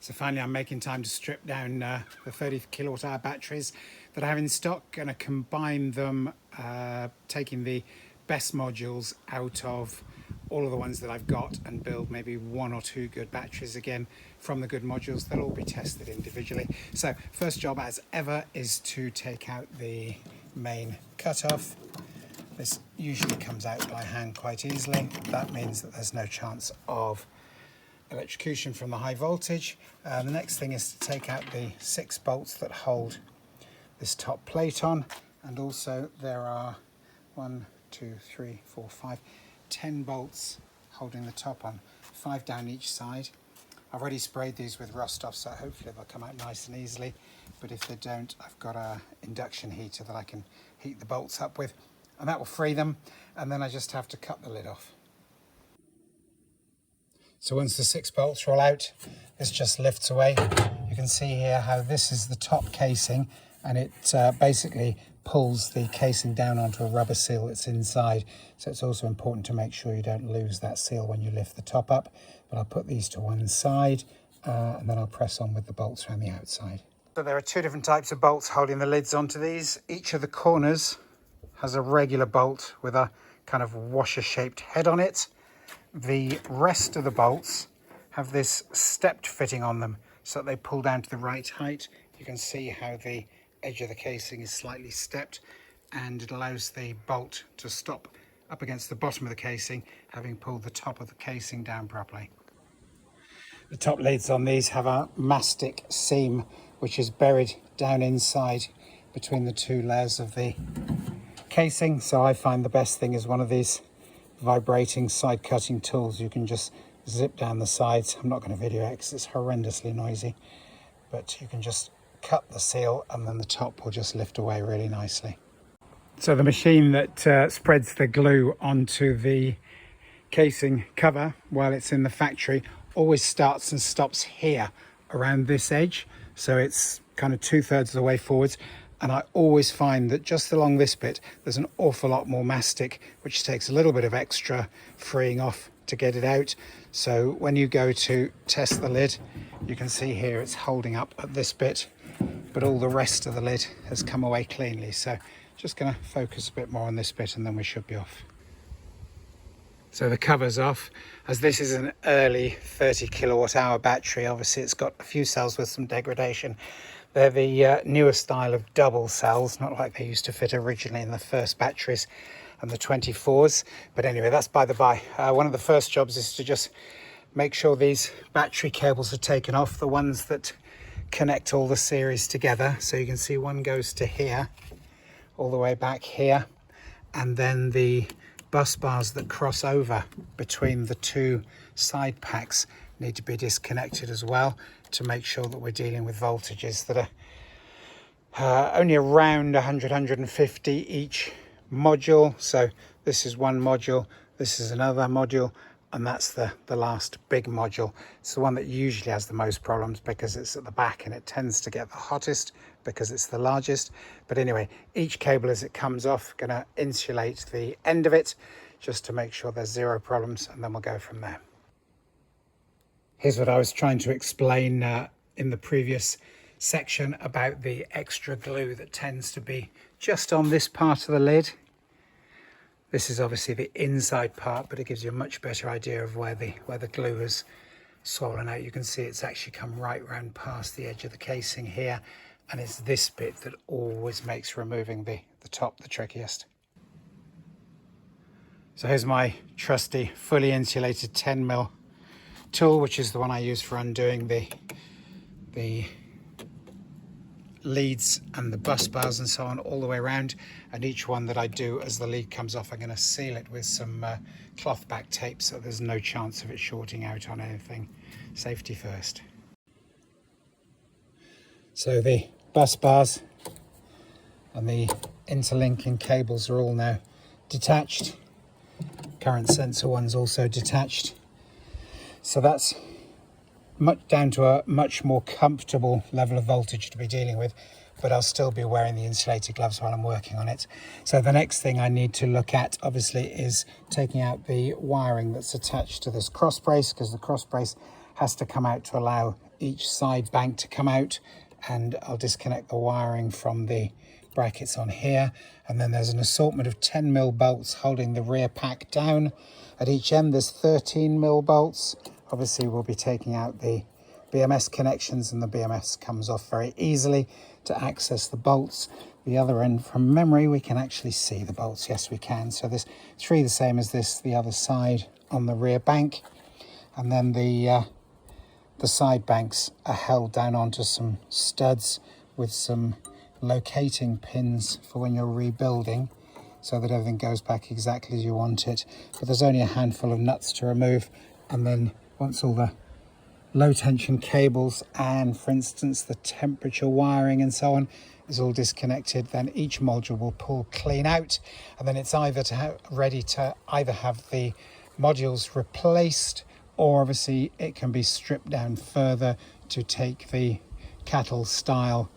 So finally I'm making time to strip down the 30 kilowatt hour batteries that I have in stock. Going to combine them, taking the best modules out of all of the ones that I've got and build maybe one or two good batteries again from the good modules. They'll all be tested individually. So first job as ever is to take out the main cutoff. This usually comes out by hand quite easily. That means that there's no chance of electrocution from the high voltage. The next thing is to take out the 6 bolts that hold this top plate on, and also there are 10 bolts holding the top on, 5 down each side. I've already sprayed these with rust off, so hopefully they'll come out nice and easily, but if they don't, I've got a induction heater that I can heat the bolts up with, and that will free them, and then I just have to cut the lid off. So once the 6 bolts roll out, this just lifts away. You can see here how this is the top casing, and it basically pulls the casing down onto a rubber seal that's inside. So it's also important to make sure you don't lose that seal when you lift the top up. But I'll put these to one side and then I'll press on with the bolts around the outside. So there are 2 different types of bolts holding the lids onto these. Each of the corners has a regular bolt with a kind of washer shaped head on it. The rest of the bolts have this stepped fitting on them so that they pull down to the right height. You can see how the edge of the casing is slightly stepped, and it allows the bolt to stop up against the bottom of the casing, having pulled the top of the casing down properly. The top lids on these have a mastic seam which is buried down inside between the 2 layers of the casing, so I find the best thing is one of these vibrating side cutting tools. You can just zip down the sides. I'm not going to video it because it's horrendously noisy, but you can just cut the seal and then the top will just lift away really nicely. So the machine that spreads the glue onto the casing cover while it's in the factory always starts and stops here around this edge, so it's kind of 2/3 of the way forwards. And I always find that just along this bit there's an awful lot more mastic, which takes a little bit of extra freeing off to get it out. So when you go to test the lid, you can see here it's holding up at this bit, but all the rest of the lid has come away cleanly. So just going to focus a bit more on this bit and then we should be off. So the cover's off. As this is an early 30 kilowatt hour battery, obviously it's got a few cells with some degradation. They're the newer style of double cells, not like they used to fit originally in the first batteries and the 24s. But anyway, that's by the by. One of the first jobs is to just make sure these battery cables are taken off, the ones that connect all the series together. So you can see one goes to here, all the way back here, and then the bus bars that cross over between the 2 side packs need to be disconnected as well, to make sure that we're dealing with voltages that are only around 100-150 each module. So this is one module, this is another module, and that's the last big module. It's the one that usually has the most problems because it's at the back and it tends to get the hottest because it's the largest. But anyway, each cable as it comes off, going to insulate the end of it just to make sure there's 0 problems, and then we'll go from there. Here's what I was trying to explain in the previous section about the extra glue that tends to be just on this part of the lid. This is obviously the inside part, but it gives you a much better idea of where the glue has swollen out. You can see it's actually come right round past the edge of the casing here, and it's this bit that always makes removing the top the trickiest. So here's my trusty fully insulated 10mm tool, which is the one I use for undoing the leads and the bus bars and so on all the way around, and each one that I do as the lead comes off, I'm going to seal it with some cloth back tape so there's no chance of it shorting out on anything. Safety first. So the bus bars and the interlinking cables are all now detached. Current sensor one's also detached. So that's down to a much more comfortable level of voltage to be dealing with, but I'll still be wearing the insulated gloves while I'm working on it. So the next thing I need to look at obviously is taking out the wiring that's attached to this cross brace, because the cross brace has to come out to allow each side bank to come out, and I'll disconnect the wiring from the brackets on here. And then there's an assortment of 10mm bolts holding the rear pack down. At each end there's 13mm bolts. Obviously we'll be taking out the BMS connections, and the BMS comes off very easily to access the bolts. The other end, from memory, we can actually see the bolts. Yes, we can. So there's 3 the same as this, the other side on the rear bank. And then the side banks are held down onto some studs with some locating pins for when you're rebuilding, so that everything goes back exactly as you want it. But there's only a handful of nuts to remove, and then once all the low tension cables and, for instance, the temperature wiring and so on is all disconnected, then each module will pull clean out, and then it's either ready to either have the modules replaced, or obviously it can be stripped down further to take the CATL style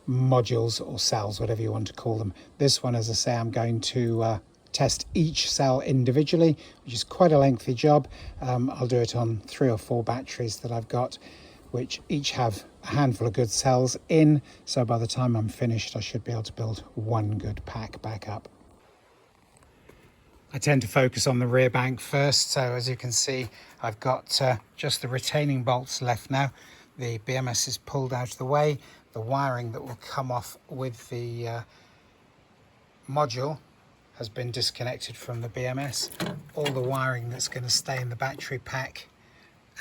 modules or cells, whatever you want to call them. This one, as I say, I'm going to test each cell individually, which is quite a lengthy job. I'll do it on 3 or 4 batteries that I've got, which each have a handful of good cells in, so by the time I'm finished I should be able to build one good pack back up. I tend to focus on the rear bank first, so as you can see I've got just the retaining bolts left now. The BMS is pulled out of the way. The wiring that will come off with the module has been disconnected from the BMS. All the wiring that's going to stay in the battery pack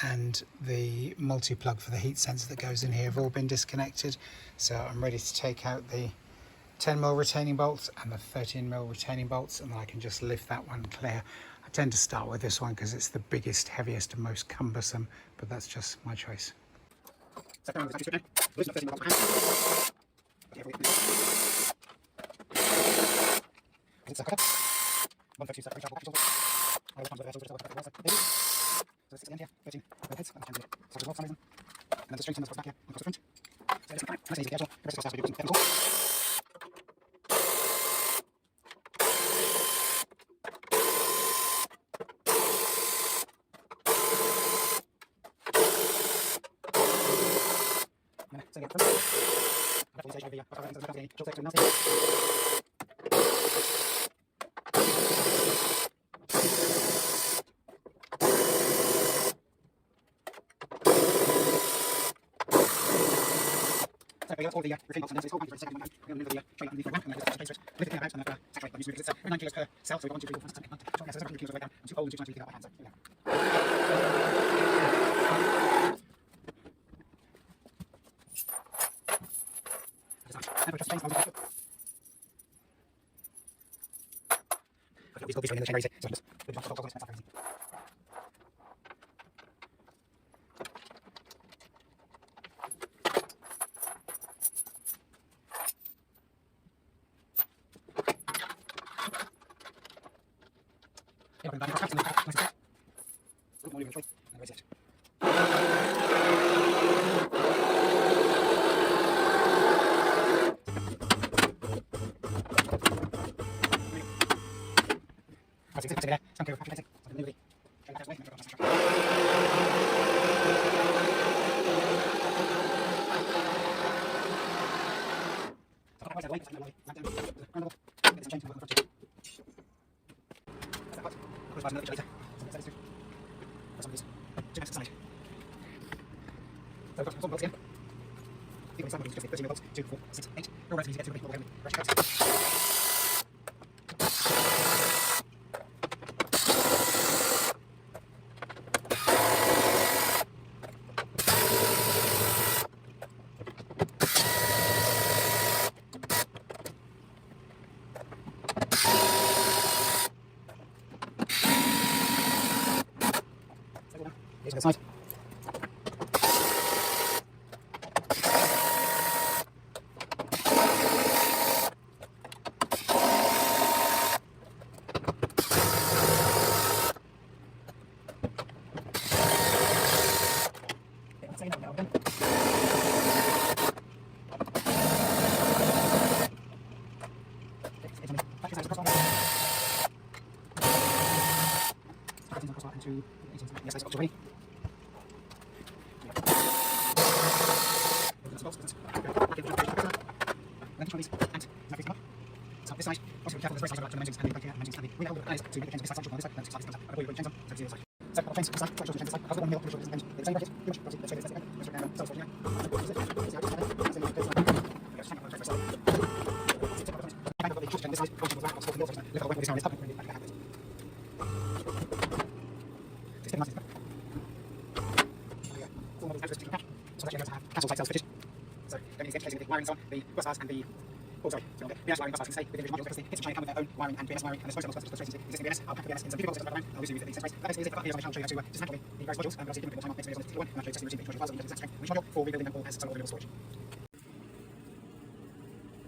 and the multi-plug for the heat sensor that goes in here have all been disconnected. So I'm ready to take out the 10mm retaining bolts and the 13mm retaining bolts, and then I can just lift that one clear. I tend to start with this one because it's the biggest, heaviest and most cumbersome, but that's just my choice. All the refitting bolts and this whole bunch of second one. I'm going to move the tray underneath the rack, and then just place it. Lift it out, and then saturate by using it. It's 9 kilos per cell, so we've got 1, 2, 3, 4, 5, 6, 7, 8, 9, 10, 11, 12, 13 kilos of weight down. I'm too old and too tired to lift it out by hand, so here we go. And we'll just change the these will be in the chain, so just put it on, that's easy. Here's the side.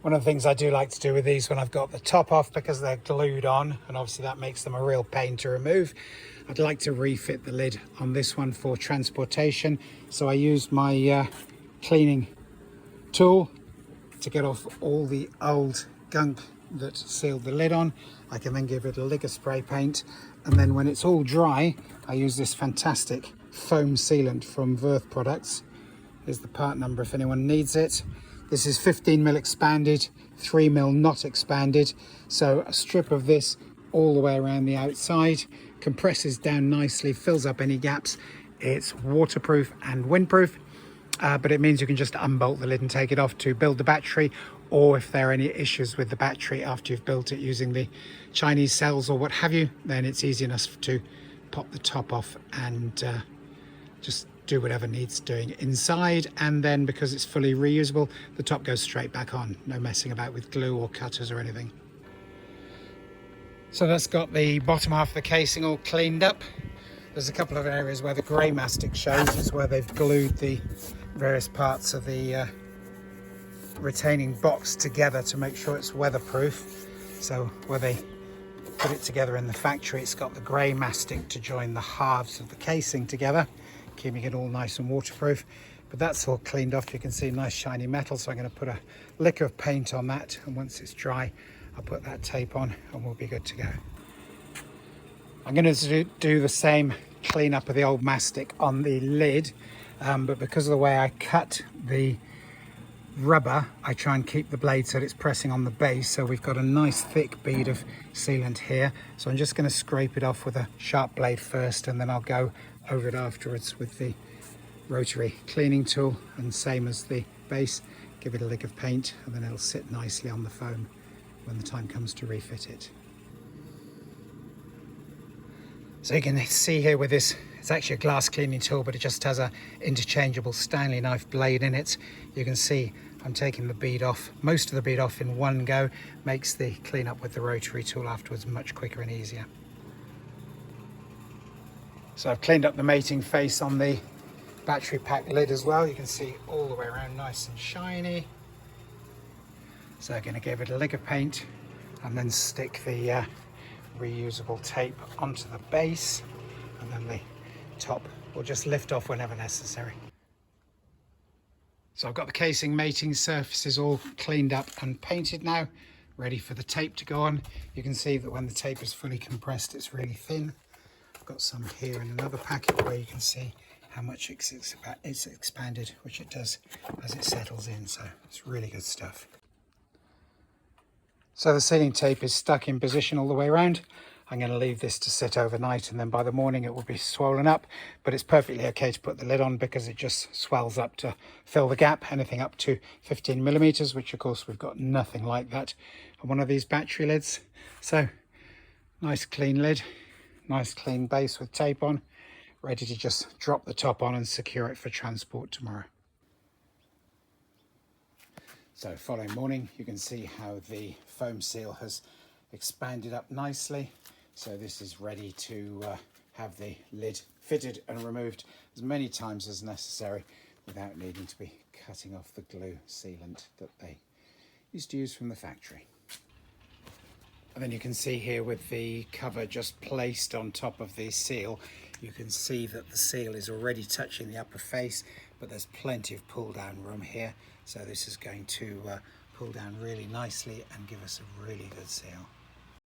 One of the things I do like to do with these when I've got the top off, because they're glued on and obviously that makes them a real pain to remove, I'd like to refit the lid on this one for transportation. So I used my cleaning tool to get off all the old gunk that sealed the lid on. I can then give it a lick of spray paint, and then when it's all dry I use this fantastic foam sealant from Verth products. Here's the part number if anyone needs it. This is 15mm expanded, 3mm not expanded. So a strip of this all the way around the outside, compresses down nicely, fills up any gaps. It's waterproof and windproof, but it means you can just unbolt the lid and take it off to build the battery, or if there are any issues with the battery after you've built it using the Chinese cells or what have you, then it's easy enough to pop the top off and just do whatever needs doing inside. And then because it's fully reusable, the top goes straight back on. No messing about with glue or cutters or anything. So that's got the bottom half of the casing all cleaned up. There's a couple of areas where the grey mastic shows, is where they've glued the various parts of the retaining box together to make sure it's weatherproof. So where they put it together in the factory, it's got the grey mastic to join the halves of the casing together, keeping it all nice and waterproof. But that's all cleaned off. You can see nice shiny metal, so I'm going to put a lick of paint on that, and once it's dry I'll put that tape on and we'll be good to go. I'm going to do the same cleanup of the old mastic on the lid, but because of the way I cut the rubber, I try and keep the blade so that it's pressing on the base. So we've got a nice thick bead of sealant here, so I'm just going to scrape it off with a sharp blade first, and then I'll go over it afterwards with the rotary cleaning tool, and same as the base, give it a lick of paint, and then it'll sit nicely on the foam when the time comes to refit it. So you can see here with this, it's actually a glass cleaning tool, but it just has a interchangeable Stanley knife blade in it. You can see I'm taking the bead off, most of the bead off in one go, makes the cleanup with the rotary tool afterwards much quicker and easier. So I've cleaned up the mating face on the battery pack lid as well. You can see all the way around nice and shiny. So I'm going to give it a lick of paint and then stick the reusable tape onto the base, and then the top will just lift off whenever necessary. So I've got the casing mating surfaces all cleaned up and painted now, ready for the tape to go on. You can see that when the tape is fully compressed, it's really thin. I've got some here in another packet where you can see how much it's expanded, which it does as it settles in, so it's really good stuff. So the sealing tape is stuck in position all the way around. I'm going to leave this to sit overnight, and then by the morning it will be swollen up, but it's perfectly okay to put the lid on because it just swells up to fill the gap, anything up to 15mm, which of course we've got nothing like that on one of these battery lids. So nice clean lid, nice clean base with tape on, ready to just drop the top on and secure it for transport tomorrow. So following morning, you can see how the foam seal has expanded up nicely. So this is ready to have the lid fitted and removed as many times as necessary without needing to be cutting off the glue sealant that they used to use from the factory. And then you can see here with the cover just placed on top of the seal, you can see that the seal is already touching the upper face, but there's plenty of pull down room here. So this is going to pull down really nicely and give us a really good seal.